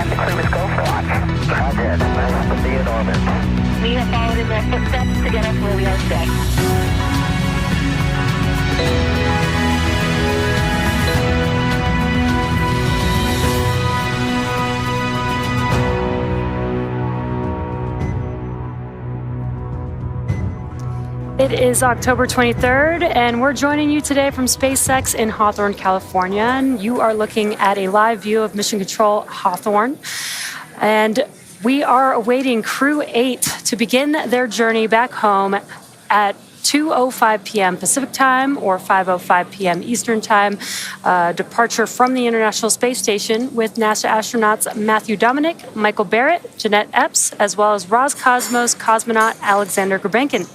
and the crew is go for launch. Roger, nice to be in orbit. We have followed in their footsteps to get us where we are today. It is October 23rd, and we're joining you today from SpaceX in Hawthorne, California. And you are looking at a live view of Mission Control Hawthorne. And we are awaiting Crew-8 to begin their journey back home at 2:05 p.m. Pacific time or 5:05 p.m. Eastern time. Departure from the International Space Station with NASA astronauts Matthew Dominick, Michael Barratt, Jeanette Epps, as well as Roscosmos cosmonaut Alexander Grebenkin.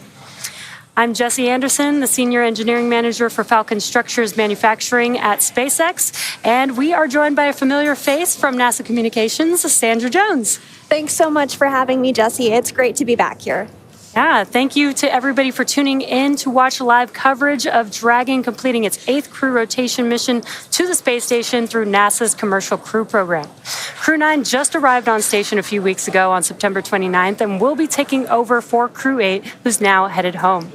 I'm Jessie Anderson, the Senior Engineering Manager for Falcon Structures Manufacturing at SpaceX, and we are joined by a familiar face from NASA Communications, Sandra Jones. Thanks so much for having me, Jessie. It's great to be back here. Yeah, thank you to everybody for tuning in to watch live coverage of Dragon completing its 8th crew rotation mission to the space station through NASA's Commercial Crew Program. Crew-9 just arrived on station a few weeks ago on September 29th and will be taking over for Crew-8, who's now headed home.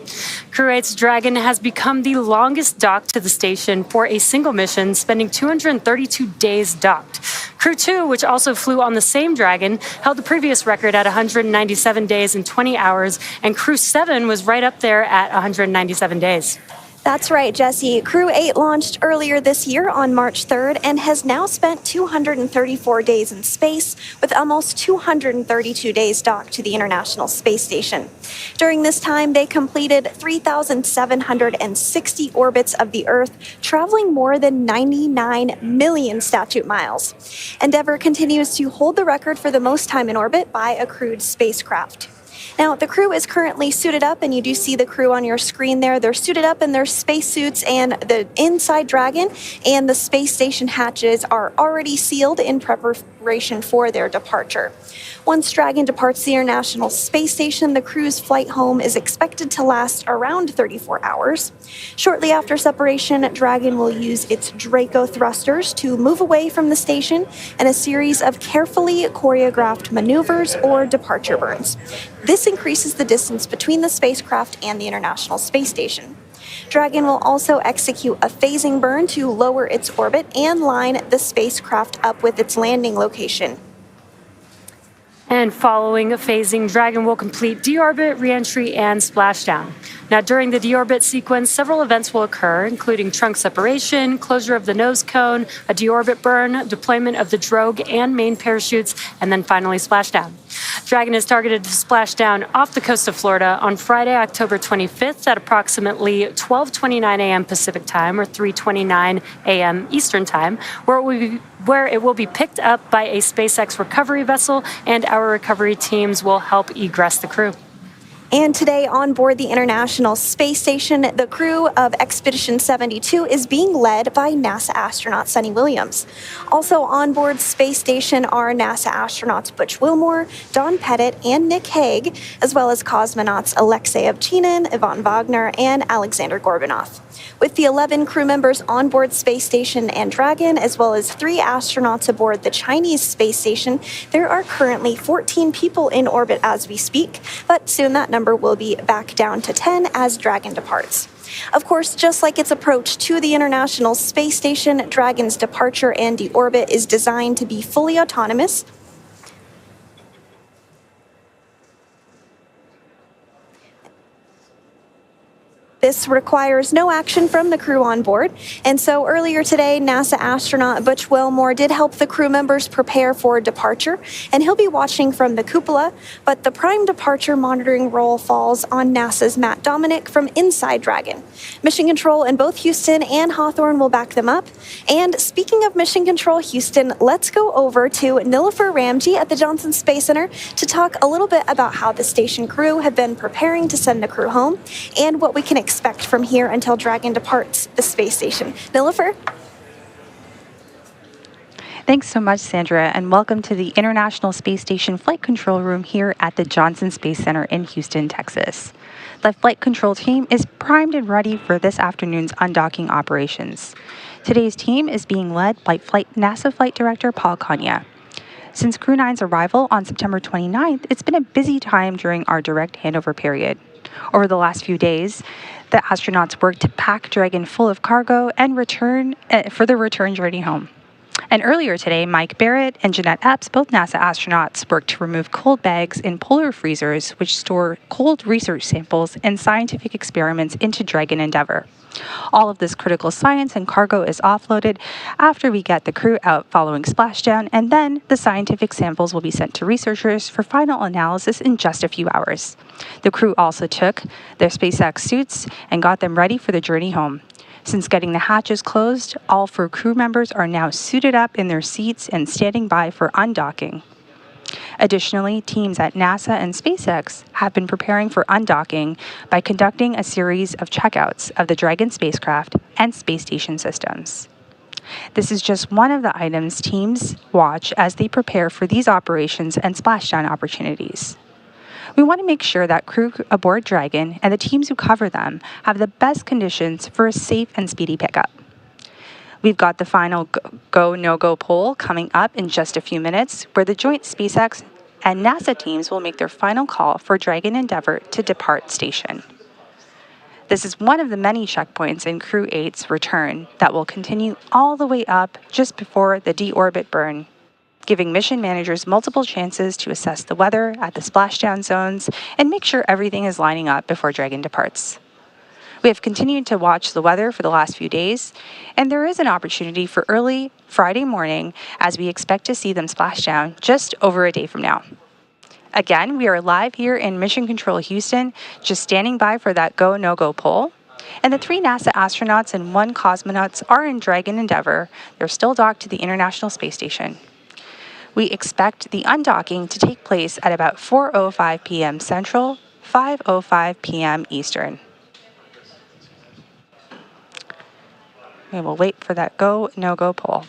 Crew-8's Dragon has become the longest dock to the station for a single mission, spending 232 days docked. Crew-2, which also flew on the same Dragon, held the previous record at 197 days and 20 hours, and Crew-7 was right up there at 197 days. That's right, Jessie. Crew-8 launched earlier this year on March 3rd and has now spent 234 days in space, with almost 232 days docked to the International Space Station. During this time, they completed 3,760 orbits of the Earth, traveling more than 99 million statute miles. Endeavour continues to hold the record for the most time in orbit by a crewed spacecraft. Now, the crew is currently suited up, and you do see the crew on your screen there. They're suited up in their spacesuits, and the inside Dragon and the space station hatches are already sealed in preparation for their departure. Once Dragon departs the International Space Station, the crew's flight home is expected to last around 34 hours. Shortly after separation, Dragon will use its Draco thrusters to move away from the station in a series of carefully choreographed maneuvers or departure burns. This increases the distance between the spacecraft and the International Space Station. Dragon will also execute a phasing burn to lower its orbit and line the spacecraft up with its landing location. And following a phasing, Dragon will complete deorbit, reentry, and splashdown. Now, during the deorbit sequence, several events will occur, including trunk separation, closure of the nose cone, a deorbit burn, deployment of the drogue and main parachutes, and then finally splashdown. Dragon is targeted to splash down off the coast of Florida on Friday, October 25th at approximately 12:29 a.m. Pacific time or 3:29 a.m. Eastern time, where it will be picked up by a SpaceX recovery vessel, and our recovery teams will help egress the crew. And today on board the International Space Station, the crew of Expedition 72 is being led by NASA astronaut Suni Williams. Also on board Space Station are NASA astronauts Butch Wilmore, Don Pettit, and Nick Hague, as well as cosmonauts Alexei Ovchinin, Ivan Wagner, and Alexander Grebenkin. With the 11 crew members on board Space Station and Dragon, as well as 3 astronauts aboard the Chinese space station, there are currently 14 people in orbit as we speak, but soon that number will be back down to 10 as Dragon departs. Of course, just like its approach to the International Space Station, Dragon's departure and deorbit is designed to be fully autonomous. This requires no action from the crew on board. And so earlier today, NASA astronaut Butch Wilmore did help the crew members prepare for departure, and he'll be watching from the cupola, but the prime departure monitoring role falls on NASA's Matt Dominick from inside Dragon. Mission Control in both Houston and Hawthorne will back them up. And speaking of Mission Control Houston, let's go over to Nilofer Ramji at the Johnson Space Center to talk a little bit about how the station crew have been preparing to send the crew home and what we can expect from here until Dragon departs the space station. Nilofer? Thanks so much, Sandra, and welcome to the International Space Station Flight Control Room here at the Johnson Space Center in Houston, Texas. The flight control team is primed and ready for this afternoon's undocking operations. Today's team is being led by NASA Flight Director Paul Kanya. Since Crew-9's arrival on September 29th, it's been a busy time during our direct handover period. Over the last few days, the astronauts worked to pack Dragon full of cargo and return for the return journey home. And earlier today, Mike Barratt and Jeanette Epps, both NASA astronauts, worked to remove cold bags in polar freezers, which store cold research samples and scientific experiments into Dragon Endeavour. All of this critical science and cargo is offloaded after we get the crew out following splashdown, and then the scientific samples will be sent to researchers for final analysis in just a few hours. The crew also took their SpaceX suits and got them ready for the journey home. Since getting the hatches closed, all 4 crew members are now suited up in their seats and standing by for undocking. Additionally, teams at NASA and SpaceX have been preparing for undocking by conducting a series of checkouts of the Dragon spacecraft and space station systems. This is just one of the items teams watch as they prepare for these operations and splashdown opportunities. We want to make sure that crew aboard Dragon and the teams who cover them have the best conditions for a safe and speedy pickup. We've got the final go, no-go poll coming up in just a few minutes, where the joint SpaceX and NASA teams will make their final call for Dragon Endeavour to depart station. This is one of the many checkpoints in CREW-8's return that will continue all the way up just before the deorbit burn, giving mission managers multiple chances to assess the weather at the splashdown zones and make sure everything is lining up before Dragon departs. We have continued to watch the weather for the last few days, and there is an opportunity for early Friday morning as we expect to see them splash down just over a day from now. Again, we are live here in Mission Control Houston, just standing by for that go, no-go poll. And the 3 NASA astronauts and 1 cosmonaut are in Dragon Endeavour. They're still docked to the International Space Station. We expect the undocking to take place at about 4:05 p.m. Central, 5:05 p.m. Eastern. We will wait for that go, no-go poll.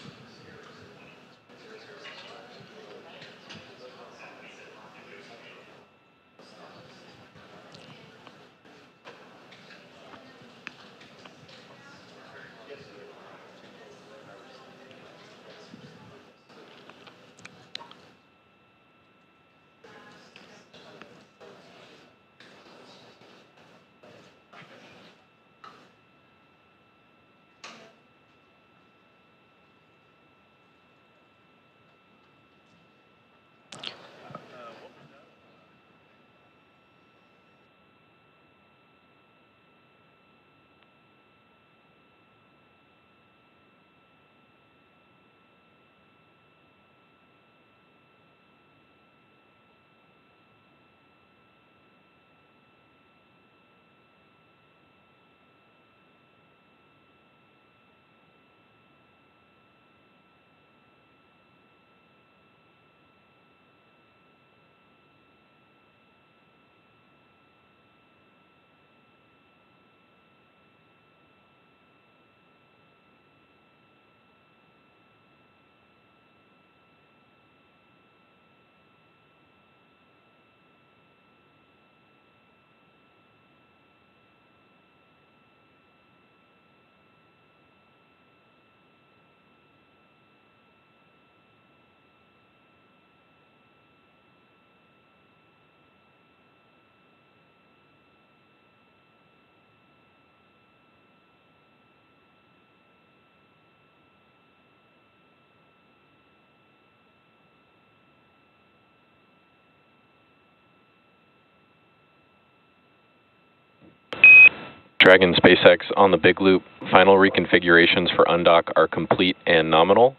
Dragon SpaceX on the Big Loop. Final reconfigurations for undock are complete and nominal.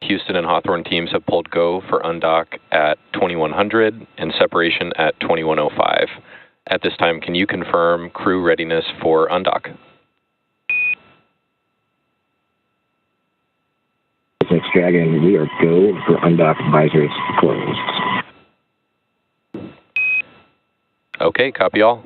Houston and Hawthorne teams have pulled go for undock at 2100 and separation at 2105. At this time, can you confirm crew readiness for undock? SpaceX Dragon, we are go for undock, advisories closed. Okay, copy all.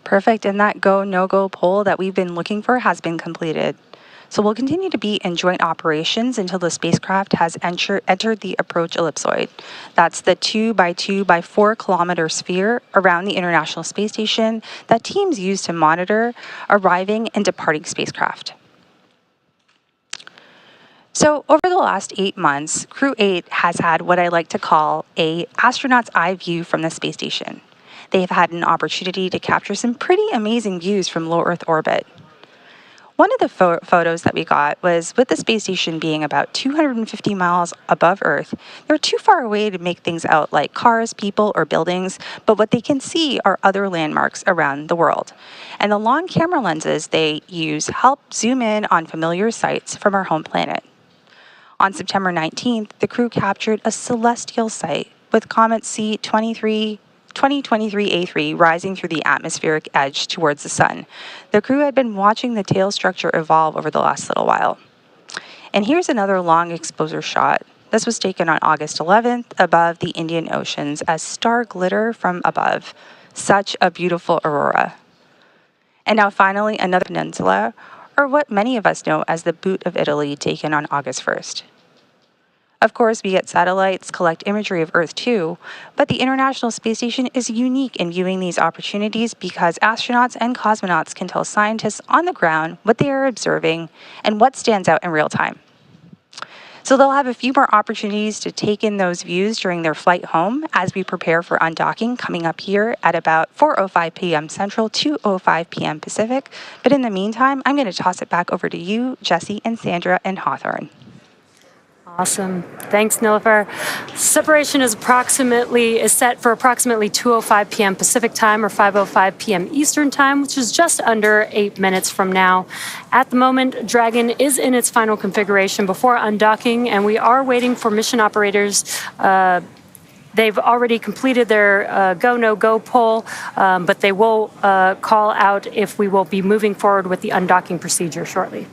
Perfect, and that go, no-go poll that we've been looking for has been completed. So we'll continue to be in joint operations until the spacecraft has entered the approach ellipsoid. That's the 2 by 2 by 4 kilometer sphere around the International Space Station that teams use to monitor arriving and departing spacecraft. So over the last 8 months, CREW-8 has had what I like to call a astronaut's eye view from the space station. They've had an opportunity to capture some pretty amazing views from low Earth orbit. One of the photos that we got was with the space station being about 250 miles above Earth. They're too far away to make things out like cars, people, or buildings, but what they can see are other landmarks around the world. And the long camera lenses they use help zoom in on familiar sights from our home planet. On September 19th, the crew captured a celestial sight with comet C 2023A3 rising through the atmospheric edge towards the sun. The crew had been watching the tail structure evolve over the last little while. And here's another long exposure shot. This was taken on August 11th above the Indian Oceans as star glitter from above. Such a beautiful aurora. And now finally another peninsula, or what many of us know as the Boot of Italy, taken on August 1st. Of course, we get satellites collect imagery of Earth too, but the International Space Station is unique in viewing these opportunities because astronauts and cosmonauts can tell scientists on the ground what they are observing and what stands out in real time. So they'll have a few more opportunities to take in those views during their flight home as we prepare for undocking coming up here at about 4:05 p.m. Central, 2:05 p.m. Pacific. But in the meantime, I'm going to toss it back over to you, Jesse and Sandra and Hawthorne. Awesome. Thanks, Nilofer. Separation is set for approximately 2:05 p.m. Pacific time or 5:05 p.m. Eastern time, which is just under 8 minutes from now. At the moment, Dragon is in its final configuration before undocking, and we are waiting for mission operators. They've already completed their go, no-go poll, but they will call out if we will be moving forward with the undocking procedure shortly.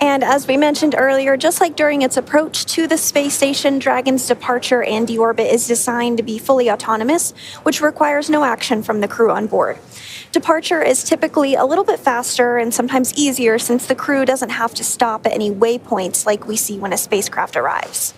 And as we mentioned earlier, just like during its approach to the space station, Dragon's departure and deorbit is designed to be fully autonomous, which requires no action from the crew on board. Departure is typically a little bit faster and sometimes easier since the crew doesn't have to stop at any waypoints like we see when a spacecraft arrives.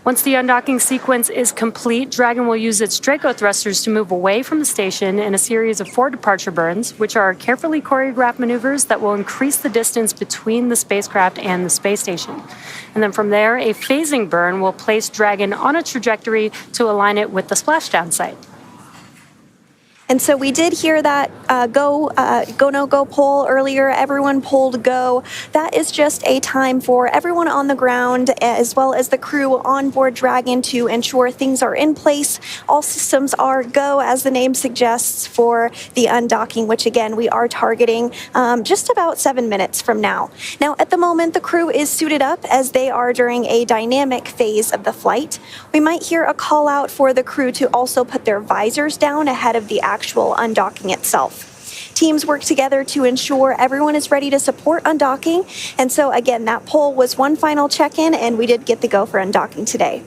Once the undocking sequence is complete, Dragon will use its Draco thrusters to move away from the station in a series of 4 departure burns, which are carefully choreographed maneuvers that will increase the distance between the spacecraft and the space station. And then from there, a phasing burn will place Dragon on a trajectory to align it with the splashdown site. And so we did hear that go, no-go poll earlier. Everyone polled go. That is just a time for everyone on the ground as well as the crew on board Dragon to ensure things are in place. All systems are go, as the name suggests, for the undocking, which again, we are targeting just about 7 minutes from now. Now, at the moment, the crew is suited up as they are during a dynamic phase of the flight. We might hear a call out for the crew to also put their visors down ahead of the actual undocking itself. Teams work together to ensure everyone is ready to support undocking. And so again, that poll was one final check-in, and we did get the go for undocking today.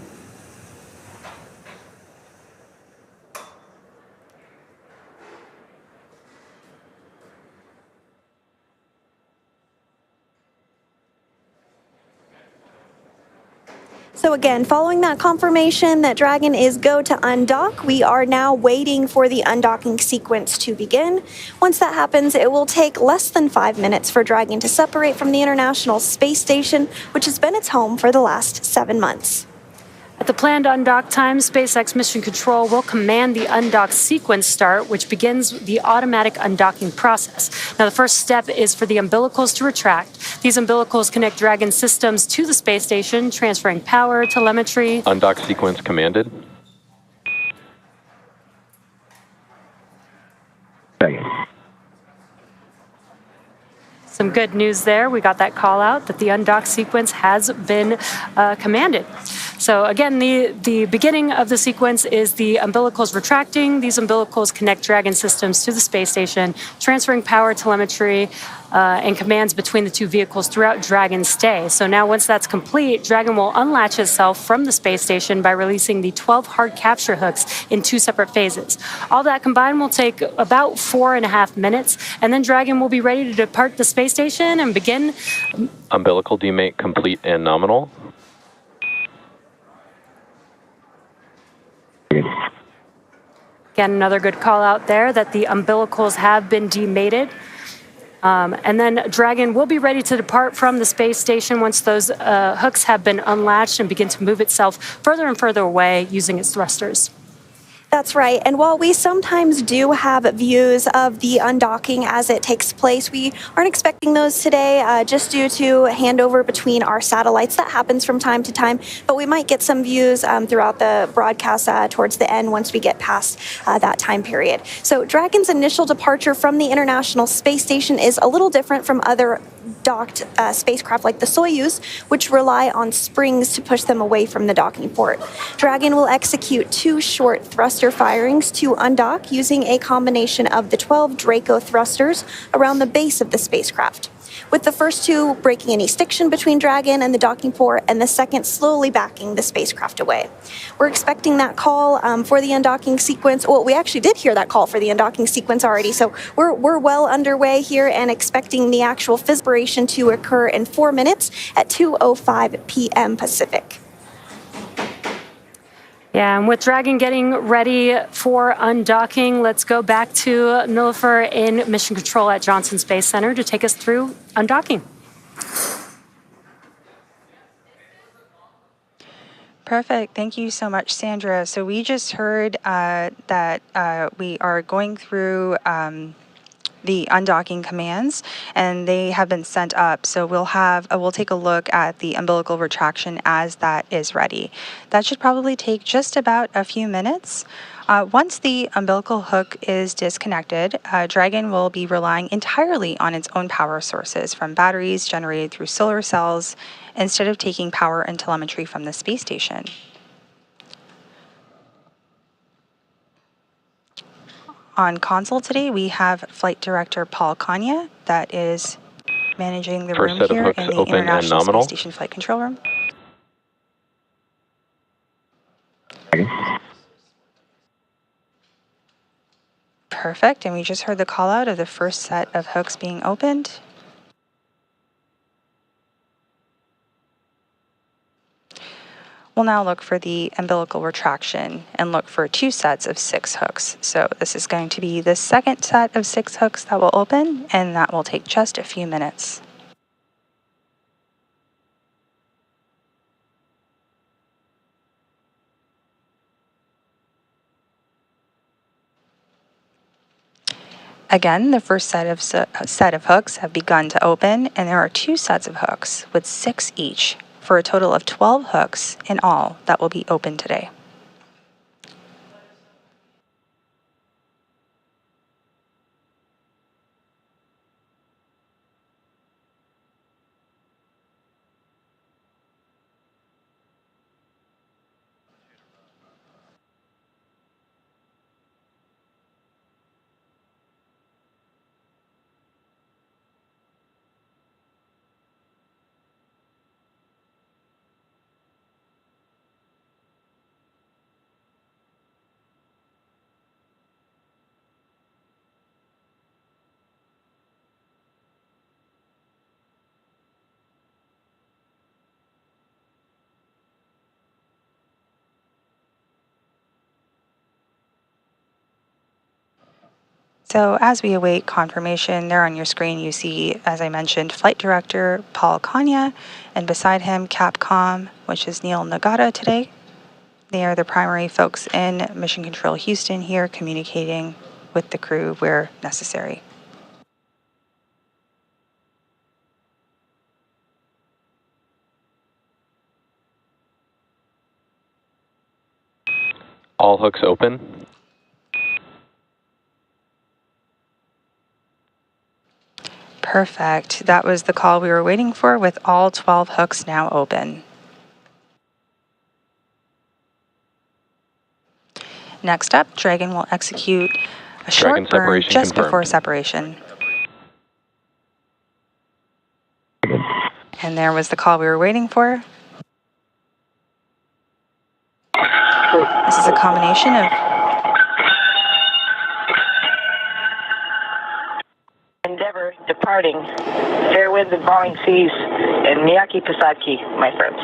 So again, following that confirmation that Dragon is go to undock, we are now waiting for the undocking sequence to begin. Once that happens, it will take less than 5 minutes for Dragon to separate from the International Space Station, which has been its home for the last 7 months. At the planned undock time, SpaceX Mission Control will command the undock sequence start, which begins the automatic undocking process. Now, the first step is for the umbilicals to retract. These umbilicals connect Dragon systems to the space station, transferring power, telemetry. Undock sequence commanded. Second. Some good news there. We got that call out that the undock sequence has been commanded. So again, the beginning of the sequence is the umbilicals retracting. These umbilicals connect Dragon systems to the space station, transferring power, telemetry, and commands between the two vehicles throughout Dragon's stay. So now once that's complete, Dragon will unlatch itself from the space station by releasing the 12 hard capture hooks in 2 separate phases. All that combined will take about 4.5 minutes, and then Dragon will be ready to depart the space station and begin. Umbilical demate complete and nominal. Again, another good call out there that the umbilicals have been demated. And then Dragon will be ready to depart from the space station once those hooks have been unlatched and begin to move itself further and further away using its thrusters. That's right. And while we sometimes do have views of the undocking as it takes place, we aren't expecting those today just due to handover between our satellites. That happens from time to time, but we might get some views throughout the broadcast towards the end once we get past that time period. So Dragon's initial departure from the International Space Station is a little different from other docked spacecraft like the Soyuz, which rely on springs to push them away from the docking port. Dragon will execute 2 short thruster firings to undock using a combination of the 12 Draco thrusters around the base of the spacecraft, with the first 2 breaking any stiction between Dragon and the docking port, and the second slowly backing the spacecraft away. We're expecting that call for the undocking sequence. Well, we actually did hear that call for the undocking sequence already, so we're well underway here and expecting the actual fibrillation to occur in 4 minutes at 2:05 p.m. Pacific. Yeah, and with Dragon getting ready for undocking, let's go back to Nilüfer in Mission Control at Johnson Space Center to take us through undocking. Perfect. Thank you so much, Sandra. So we just heard that we are going through the undocking commands, and they have been sent up. So we'll take a look at the umbilical retraction as that is ready. That should probably take just about a few minutes. Once the umbilical hook is disconnected, Dragon will be relying entirely on its own power sources from batteries generated through solar cells instead of taking power and telemetry from the space station. On console today, we have Flight Director Paul Kanya that is managing the room here in the International Space Station Flight Control Room. Perfect, and we just heard the call out of the first set of hooks being opened. We'll now look for the umbilical retraction and look for 2 sets of 6 hooks. So this is going to be the second set of 6 hooks that will open, and that will take just a few minutes. Again, the first set of hooks have begun to open, and there are 2 sets of hooks with 6 each, for a total of 12 hooks in all that will be open today. So as we await confirmation, there on your screen you see, as I mentioned, Flight Director Paul Kanya, and beside him Capcom, which is Neil Nagata today. They are the primary folks in Mission Control Houston here, communicating with the crew where necessary. All hooks open. Perfect. That was the call we were waiting for, with all 12 hooks now open. Next up, Dragon will execute a short burn just before separation. And there was the call we were waiting for. This is a combination of Endeavour departing, fair winds and falling seas, and Miyaki Pisaki, my friends.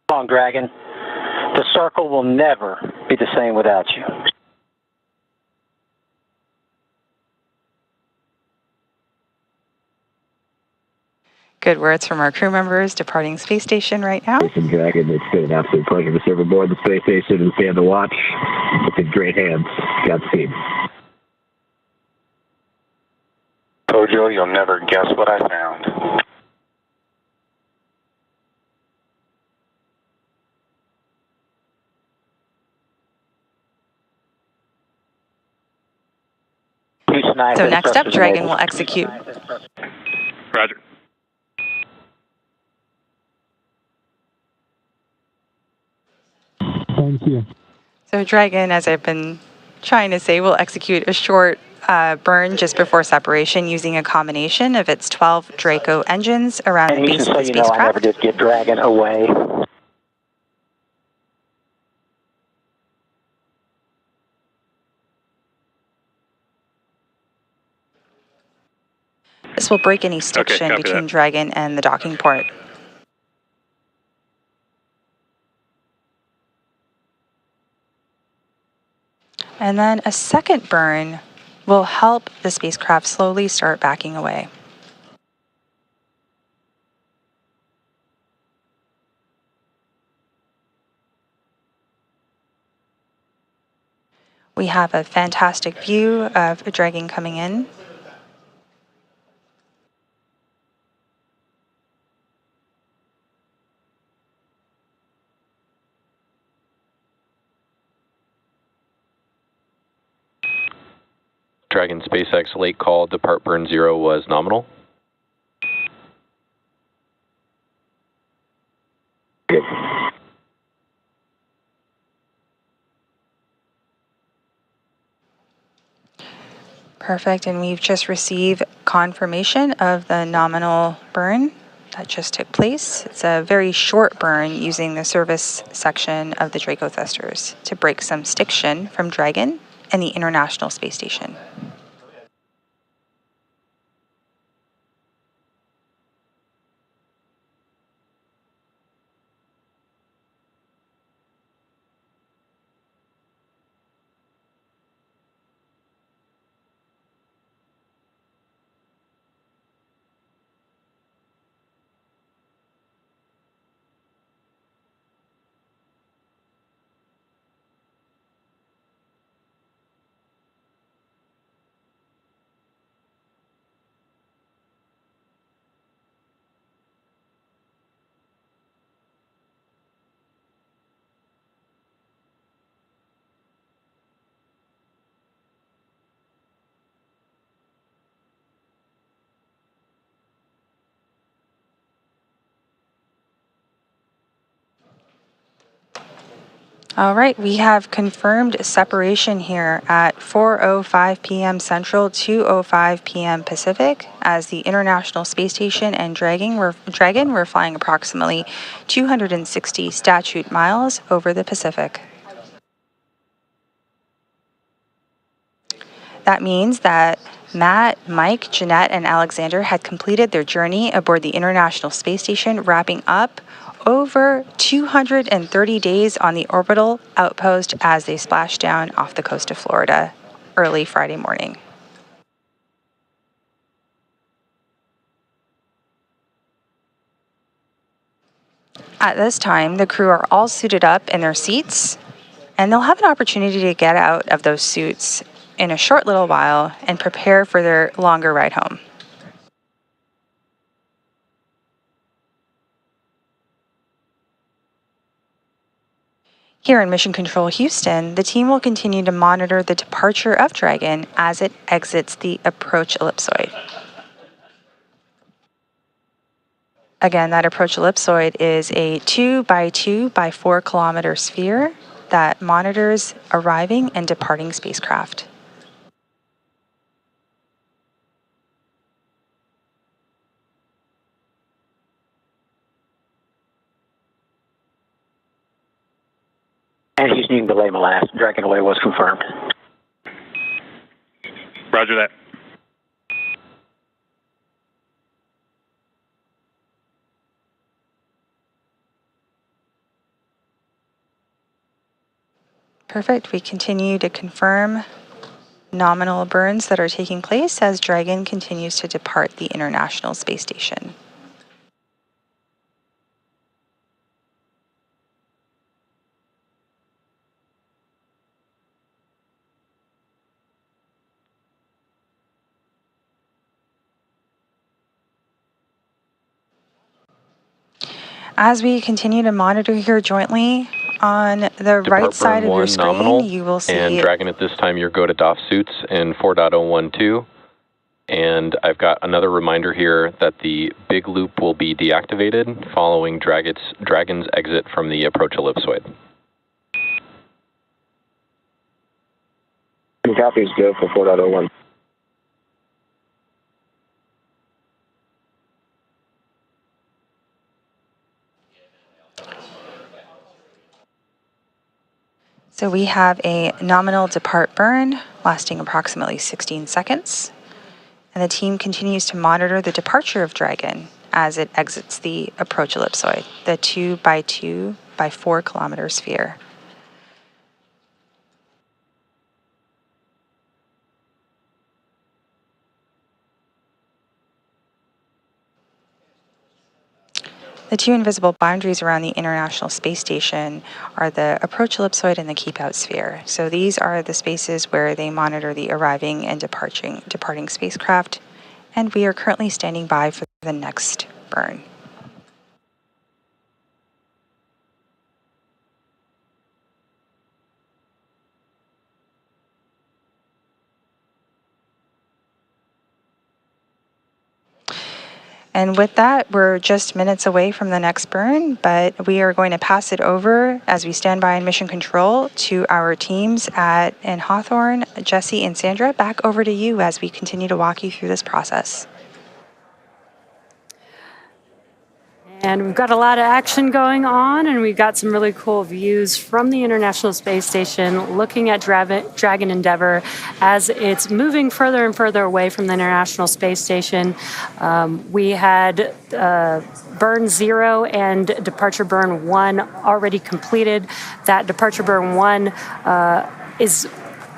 Come on, Dragon. The circle will never be the same without you. good words from our crew members departing space station right now. Jason Dragon, it's been an absolute pleasure to serve aboard the space station and stay on the watch. It's in great hands. Godspeed. Tojo, you'll never guess what I found. So next up, Dragon will execute. Roger. Thank you. So Dragon, as I've been trying to say, will execute a short burn just before separation using a combination of its 12 Draco engines around the base of the spacecraft. I never did get Dragon away. This will break any stiction between Dragon and the docking port. And then a second burn will help the spacecraft slowly start backing away. We have a fantastic view of a Dragon coming in. Dragon SpaceX late call, depart burn 0 was nominal. Good. Perfect, and we've just received confirmation of the nominal burn that just took place. It's a very short burn using the service section of the Draco thrusters to break some stiction from Dragon and the International Space Station. All right, we have confirmed separation here at 4:05 p.m. Central, 2:05 p.m. Pacific, as the International Space Station and Dragon were flying approximately 260 statute miles over the Pacific. That means that Matt, Mike, Jeanette, and Alexander had completed their journey aboard the International Space Station, wrapping up over 230 days on the orbital outpost as they splashed down off the coast of Florida early Friday morning. At this time, the crew are all suited up in their seats, and they'll have an opportunity to get out of those suits in a short little while and prepare for their longer ride home. Here in Mission Control Houston, the team will continue to monitor the departure of Dragon as it exits the approach ellipsoid. Again, that approach ellipsoid is a 2 by 2 by 4 kilometer sphere that monitors arriving and departing spacecraft. And Houston, you can delay my last. Dragon away was confirmed. Roger that. Perfect. We continue to confirm nominal burns that are taking place as Dragon continues to depart the International Space Station. As we continue to monitor here jointly, on the right side of your screen, nominal, you will see... And Dragon, at this time, your go to DOF suits in 4.012. And I've got another reminder here that the big loop will be deactivated following Dragon's exit from the approach ellipsoid. Copies go for 4.01. So we have a nominal depart burn lasting approximately 16 seconds. And the team continues to monitor the departure of Dragon as it exits the approach ellipsoid, the 2 by 2 by 4 kilometer sphere. The two invisible boundaries around the International Space Station are the approach ellipsoid and the keep out sphere. So these are the spaces where they monitor the arriving and departing spacecraft, and we are currently standing by for the next burn. And with that, we're just minutes away from the next burn, but we are going to pass it over as we stand by in mission control to our teams in Hawthorne, Jesse and Sandra. Back over to you as we continue to walk you through this process. And we've got a lot of action going on, and we've got some really cool views from the International Space Station looking at Dragon Endeavour as it's moving further and further away from the International Space Station. We had burn 0 and departure burn 1 already completed. That departure burn 1 is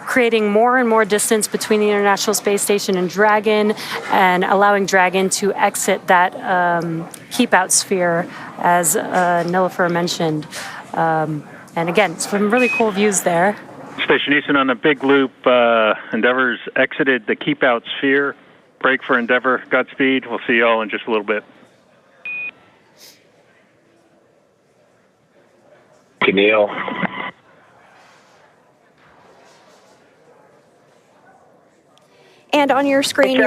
creating more and more distance between the International Space Station and Dragon, and allowing Dragon to exit that keep-out sphere, as Nilofer mentioned. And again, some really cool views there. Station Easton on the big loop. Endeavour's exited the keep-out sphere. Break for Endeavour. Godspeed. We'll see you all in just a little bit. Neil. And on your screen,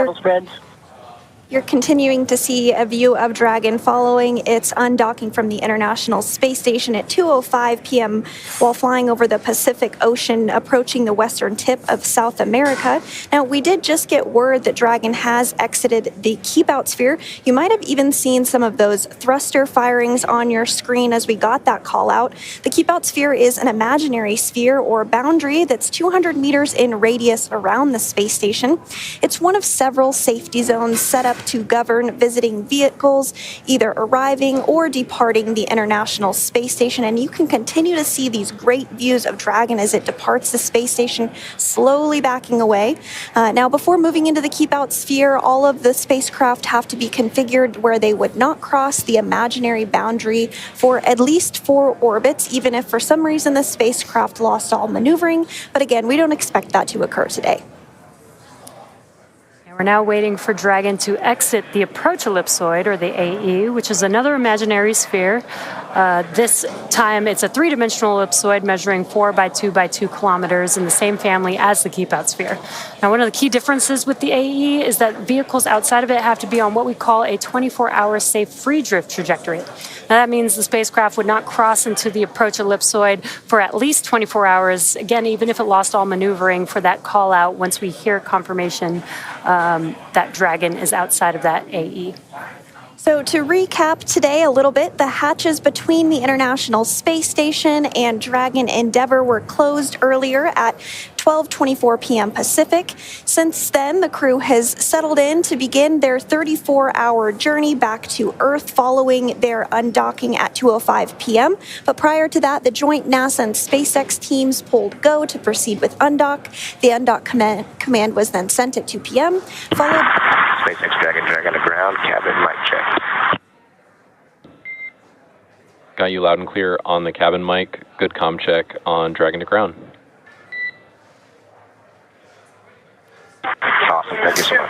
you're continuing to see a view of Dragon following its undocking from the International Space Station at 2:05 p.m. while flying over the Pacific Ocean, approaching the western tip of South America. Now, we did just get word that Dragon has exited the keep-out sphere. You might have even seen some of those thruster firings on your screen as we got that call out. The keep-out sphere is an imaginary sphere or boundary that's 200 meters in radius around the space station. It's one of several safety zones set up to govern visiting vehicles either arriving or departing the International Space Station, and you can continue to see these great views of Dragon as it departs the space station, slowly backing away. Now, before moving into the keep-out sphere, all of the spacecraft have to be configured where they would not cross the imaginary boundary for at least 4 orbits, even if for some reason the spacecraft lost all maneuvering. But again, we don't expect that to occur today. We're now waiting for Dragon to exit the approach ellipsoid, or the AE, which is another imaginary sphere. This time it's a 3-dimensional ellipsoid measuring 4 by 2 by 2 kilometers in the same family as the keep-out sphere. Now, one of the key differences with the AE is that vehicles outside of it have to be on what we call a 24-hour safe free drift trajectory. Now, that means the spacecraft would not cross into the approach ellipsoid for at least 24 hours, again, even if it lost all maneuvering for that call out once we hear confirmation that Dragon is outside of that AE. So to recap today a little bit, the hatches between the International Space Station and Dragon Endeavour were closed earlier at 12:24 p.m. Pacific. Since then, the crew has settled in to begin their 34-hour journey back to Earth following their undocking at 2:05 p.m. But prior to that, the joint NASA and SpaceX teams pulled go to proceed with undock. The undock command was then sent at 2 p.m., followed... SpaceX Dragon to ground, cabin mic check. Got you loud and clear on the cabin mic. Good comm check on Dragon to ground. Awesome, thank you so much.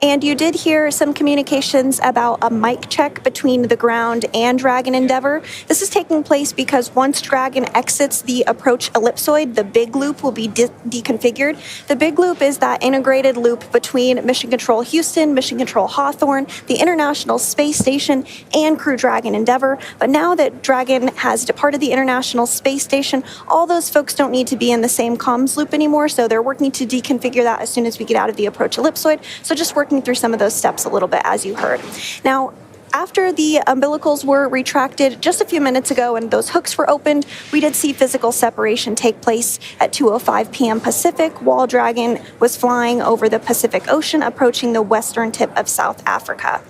And you did hear some communications about a mic check between the ground and Dragon Endeavour. This is taking place because once Dragon exits the approach ellipsoid, the big loop will be deconfigured. The big loop is that integrated loop between Mission Control Houston, Mission Control Hawthorne, the International Space Station, and Crew Dragon Endeavour. But now that Dragon has departed the International Space Station, all those folks don't need to be in the same comms loop anymore, so they're working to deconfigure that as soon as we get out of the approach ellipsoid. So just working through some of those steps a little bit, as you heard. Now, after the umbilicals were retracted just a few minutes ago and those hooks were opened, we did see physical separation take place at 2:05 p.m. Pacific while Dragon was flying over the Pacific Ocean, approaching the western tip of South Africa.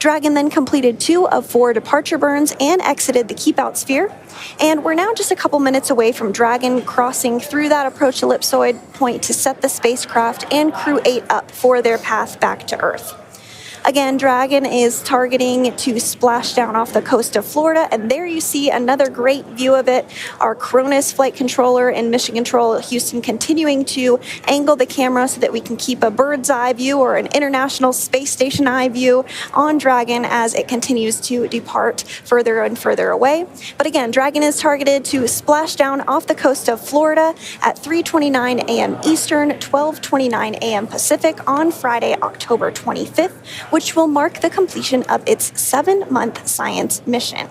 Dragon then completed 2 of 4 departure burns and exited the keep-out sphere. And we're now just a couple minutes away from Dragon crossing through that approach ellipsoid point to set the spacecraft and CREW-8 up for their path back to Earth. Again, Dragon is targeting to splash down off the coast of Florida, and there you see another great view of it. Our Cronus flight controller in Mission Control Houston continuing to angle the camera so that we can keep a bird's eye view or an International Space Station eye view on Dragon as it continues to depart further and further away. But again, Dragon is targeted to splash down off the coast of Florida at 3:29 a.m. Eastern, 12:29 a.m. Pacific on Friday, October 25th, which will mark the completion of its 7-month science mission.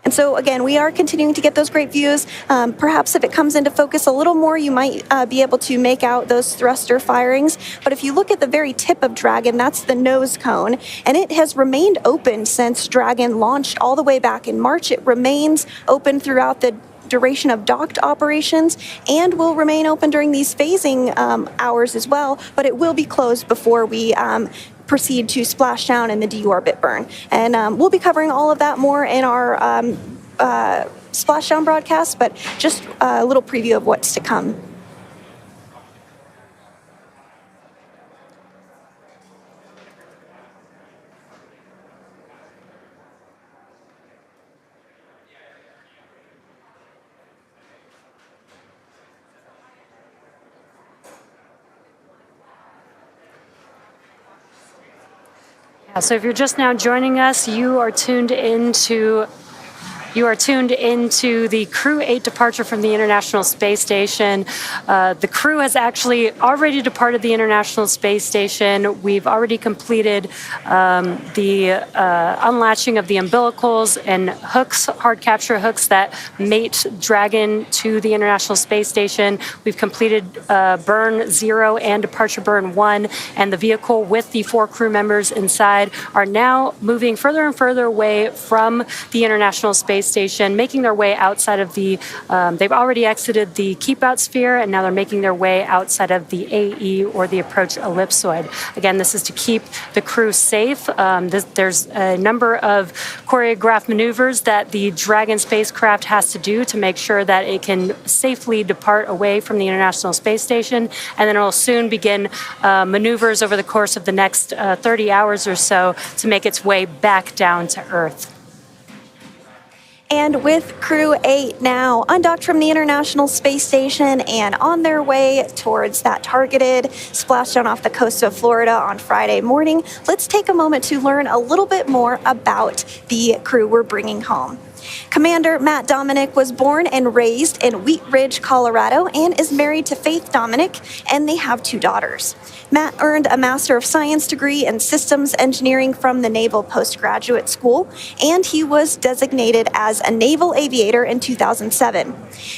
And so, again, we are continuing to get those great views. Perhaps if it comes into focus a little more, you might be able to make out those thruster firings. But if you look at the very tip of Dragon, that's the nose cone, and it has remained open since Dragon launched all the way back in March. It remains open throughout the duration of docked operations and will remain open during these phasing hours as well, but it will be closed before we proceed to splashdown and the deorbit burn. And we'll be covering all of that more in our splashdown broadcast, but just a little preview of what's to come. So if you're just now joining us, you are tuned into the CREW-8 departure from the International Space Station. The crew has actually already departed the International Space Station. We've already completed the unlatching of the umbilicals and hooks, hard capture hooks that mate Dragon to the International Space Station. We've completed burn 0 and departure burn 1, and the vehicle with the 4 crew members inside are now moving further and further away from the International Space Station, making their way outside of the, they've already exited the keep-out sphere, and now they're making their way outside of the AE, or the approach ellipsoid. Again, this is to keep the crew safe. There's a number of choreographed maneuvers that the Dragon spacecraft has to do to make sure that it can safely depart away from the International Space Station, and then it will soon begin maneuvers over the course of the next 30 hours or so to make its way back down to Earth. And with CREW-8 now undocked from the International Space Station and on their way towards that targeted splashdown off the coast of Florida on Friday morning, let's take a moment to learn a little bit more about the crew we're bringing home. Commander Matt Dominick was born and raised in Wheat Ridge, Colorado, and is married to Faith Dominick, and they have 2 daughters. Matt earned a Master of Science degree in Systems Engineering from the Naval Postgraduate School, and he was designated as a naval aviator in 2007.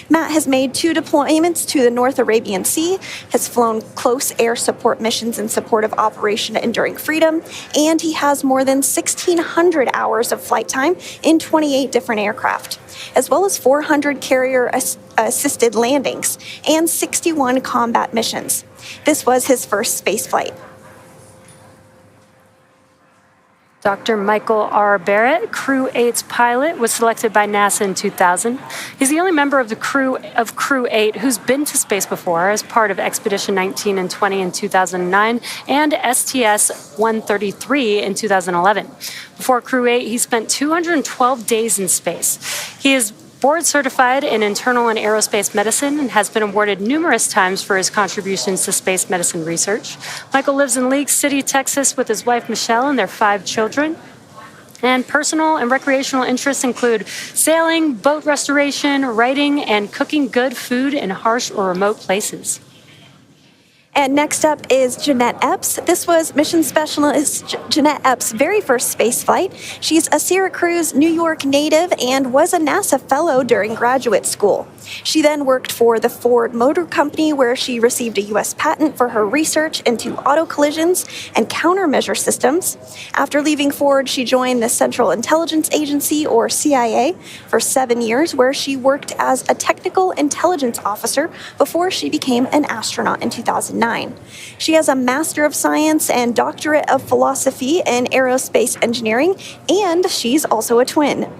Matt has made 2 deployments to the North Arabian Sea, has flown close air support missions in support of Operation Enduring Freedom, and he has more than 1,600 hours of flight time in 28 different aircraft, as well as 400 carrier-assisted landings and 61 combat missions. This was his first space flight. Dr. Michael R. Barratt, CREW-8's pilot, was selected by NASA in 2000. He's the only member of the crew of CREW-8 who's been to space before as part of Expedition 19 and 20 in 2009 and STS-133 in 2011. Before CREW-8, he spent 212 days in space. He is board certified in internal and aerospace medicine and has been awarded numerous times for his contributions to space medicine research. Michael lives in League City, Texas with his wife Michelle and their 5 children. And personal and recreational interests include sailing, boat restoration, writing, and cooking good food in harsh or remote places. And next up is Jeanette Epps. This was Mission Specialist Jeanette Epps' very first space flight. She's a Syracuse, New York native and was a NASA fellow during graduate school. She then worked for the Ford Motor Company, where she received a U.S. patent for her research into auto collisions and countermeasure systems. After leaving Ford, she joined the Central Intelligence Agency, or CIA, for 7 years, where she worked as a technical intelligence officer before she became an astronaut in 2009. She has a Master of Science and Doctorate of Philosophy in Aerospace Engineering, and she's also a twin.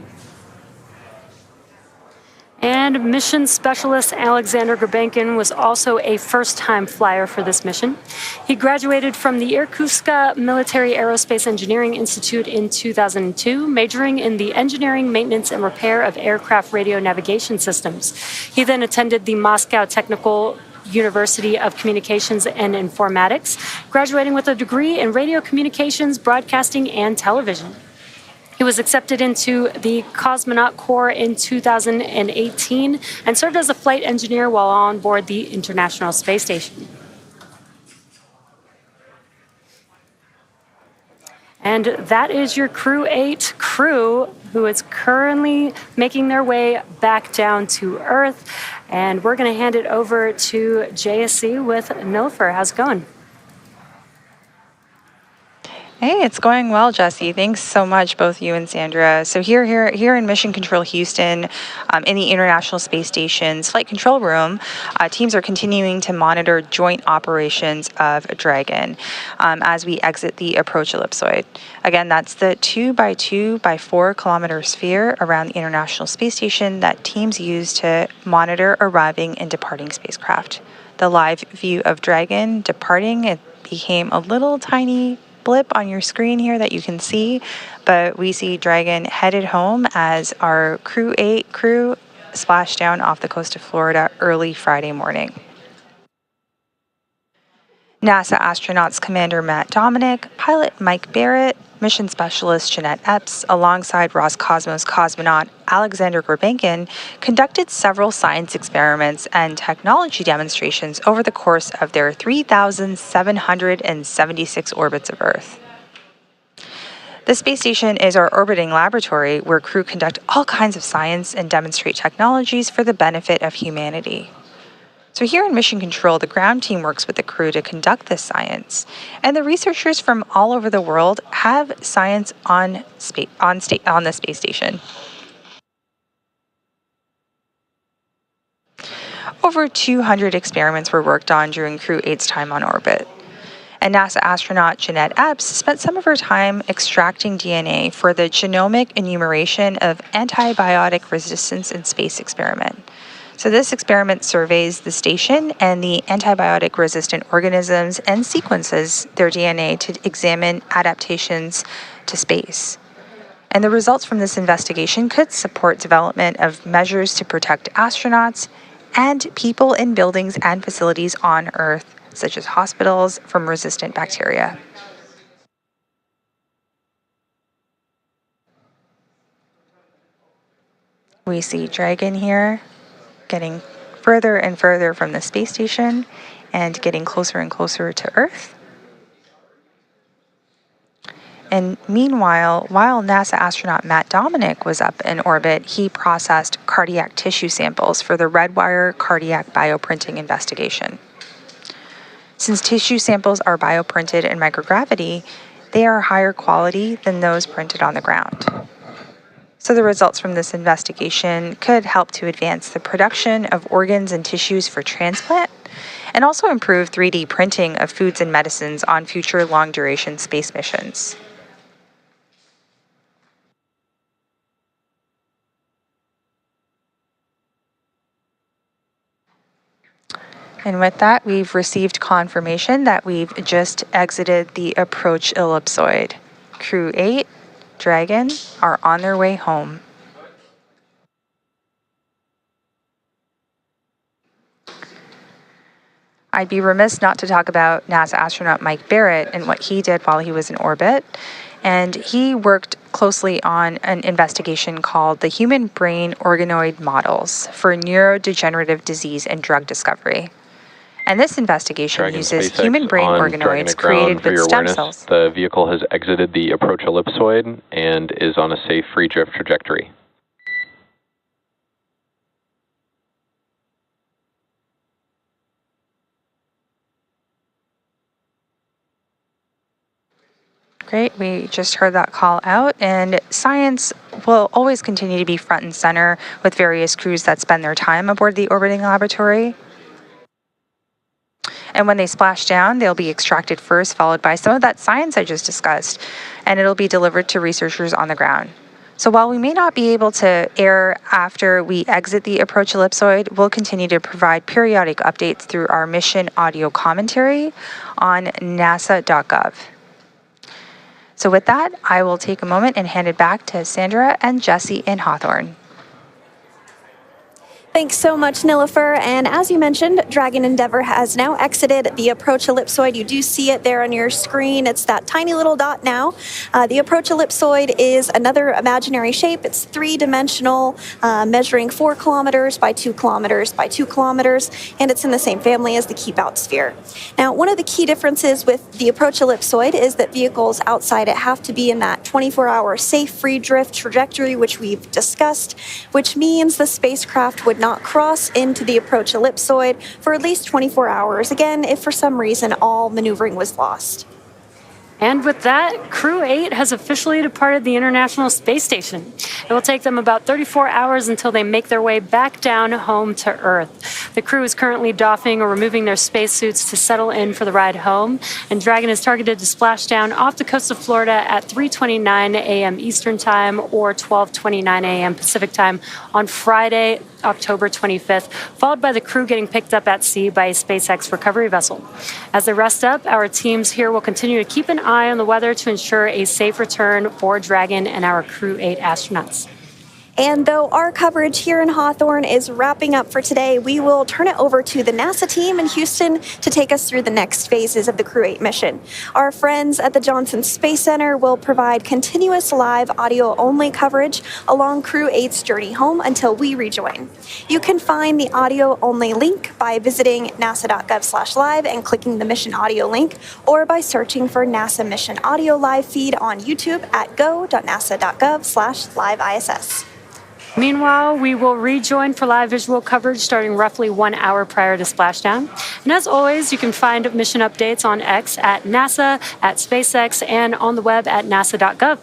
And mission specialist Alexander Grebenkin was also a first-time flyer for this mission. He graduated from the Irkutsk Military Aerospace Engineering Institute in 2002, majoring in the engineering, maintenance, and repair of aircraft radio navigation systems. He then attended the Moscow Technical University of Communications and Informatics, graduating with a degree in radio communications, broadcasting, and television. He was accepted into the Cosmonaut Corps in 2018 and served as a flight engineer while on board the International Space Station. And that is your CREW-8 crew, who is currently making their way back down to Earth. And we're going to hand it over to JSC with Nilüfer. How's it going? Hey, it's going well, Jesse. Thanks so much, both you and Sandra. So here in Mission Control Houston, in the International Space Station's Flight Control Room, teams are continuing to monitor joint operations of Dragon as we exit the approach ellipsoid. Again, that's the 2 by 2 by 4 kilometer sphere around the International Space Station that teams use to monitor arriving and departing spacecraft. The live view of Dragon departing, it became a little tiny blip on your screen here that you can see, but we see Dragon headed home as our CREW-8 crew splashed down off the coast of Florida early Friday morning. NASA astronauts Commander Matt Dominick, pilot Mike Barratt, mission specialist Jeanette Epps, alongside Roscosmos cosmonaut Alexander Grebenkin, conducted several science experiments and technology demonstrations over the course of their 3,776 orbits of Earth. The space station is our orbiting laboratory where crew conduct all kinds of science and demonstrate technologies for the benefit of humanity. So here in Mission Control, the ground team works with the crew to conduct this science, and the researchers from all over the world have science on the space station. Over 200 experiments were worked on during CREW-8's time on orbit. And NASA astronaut Jeanette Epps spent some of her time extracting DNA for the genomic enumeration of antibiotic resistance in space experiment. So this experiment surveys the station and the antibiotic-resistant organisms and sequences their DNA to examine adaptations to space. And the results from this investigation could support development of measures to protect astronauts and people in buildings and facilities on Earth, such as hospitals, from resistant bacteria. We see Dragon here getting further and further from the space station and getting closer and closer to Earth. And meanwhile, while NASA astronaut Matt Dominick was up in orbit, he processed cardiac tissue samples for the Redwire cardiac bioprinting investigation. Since tissue samples are bioprinted in microgravity, they are higher quality than those printed on the ground. So the results from this investigation could help to advance the production of organs and tissues for transplant, and also improve 3D printing of foods and medicines on future long-duration space missions. And with that, we've received confirmation that we've just exited the approach ellipsoid. CREW-8, Dragon are on their way home. I'd be remiss not to talk about NASA astronaut Mike Barratt and what he did while he was in orbit. And he worked closely on an investigation called the Human Brain Organoid Models for Neurodegenerative Disease and Drug Discovery. And this investigation uses human brain organoids created with stem cells. The vehicle has exited the approach ellipsoid and is on a safe free drift trajectory. Great, we just heard that call out, and science will always continue to be front and center with various crews that spend their time aboard the orbiting laboratory. And when they splash down, they'll be extracted first, followed by some of that science I just discussed, and it'll be delivered to researchers on the ground. So while we may not be able to air after we exit the approach ellipsoid, we'll continue to provide periodic updates through our mission audio commentary on nasa.gov. So with that, I will take a moment and hand it back to Sandra and Jesse in Hawthorne. Thanks so much, Nilofer. And as you mentioned, Dragon Endeavour has now exited the approach ellipsoid. You do see it there on your screen. It's that tiny little dot now. The approach ellipsoid is another imaginary shape. It's three-dimensional, measuring 4 kilometers by 2 kilometers by 2 kilometers, and it's in the same family as the keep-out sphere. Now, one of the key differences with the approach ellipsoid is that vehicles outside it have to be in that 24-hour safe free drift trajectory, which we've discussed, which means the spacecraft would not cross into the approach ellipsoid for at least 24 hours, again, if for some reason all maneuvering was lost. And with that, CREW-8 has officially departed the International Space Station. It will take them about 34 hours until they make their way back down home to Earth. The crew is currently doffing or removing their spacesuits to settle in for the ride home, and Dragon is targeted to splash down off the coast of Florida at 3:29 a.m. Eastern Time or 12:29 a.m. Pacific Time on Friday, October 25th, followed by the crew getting picked up at sea by a SpaceX recovery vessel. As they rest up, our teams here will continue to keep an eye on the weather to ensure a safe return for Dragon and our CREW-8 astronauts. And though our coverage here in Hawthorne is wrapping up for today, we will turn it over to the NASA team in Houston to take us through the next phases of the CREW-8 mission. Our friends at the Johnson Space Center will provide continuous live audio-only coverage along CREW-8's journey home until we rejoin. You can find the audio-only link by visiting nasa.gov/live and clicking the mission audio link, or by searching for NASA Mission Audio Live feed on YouTube at go.nasa.gov/live-ISS. Meanwhile, we will rejoin for live visual coverage starting roughly 1 hour prior to splashdown. And as always, you can find mission updates on X at NASA, at SpaceX, and on the web at nasa.gov.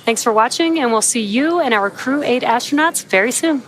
Thanks for watching, and we'll see you and our CREW-8 astronauts very soon.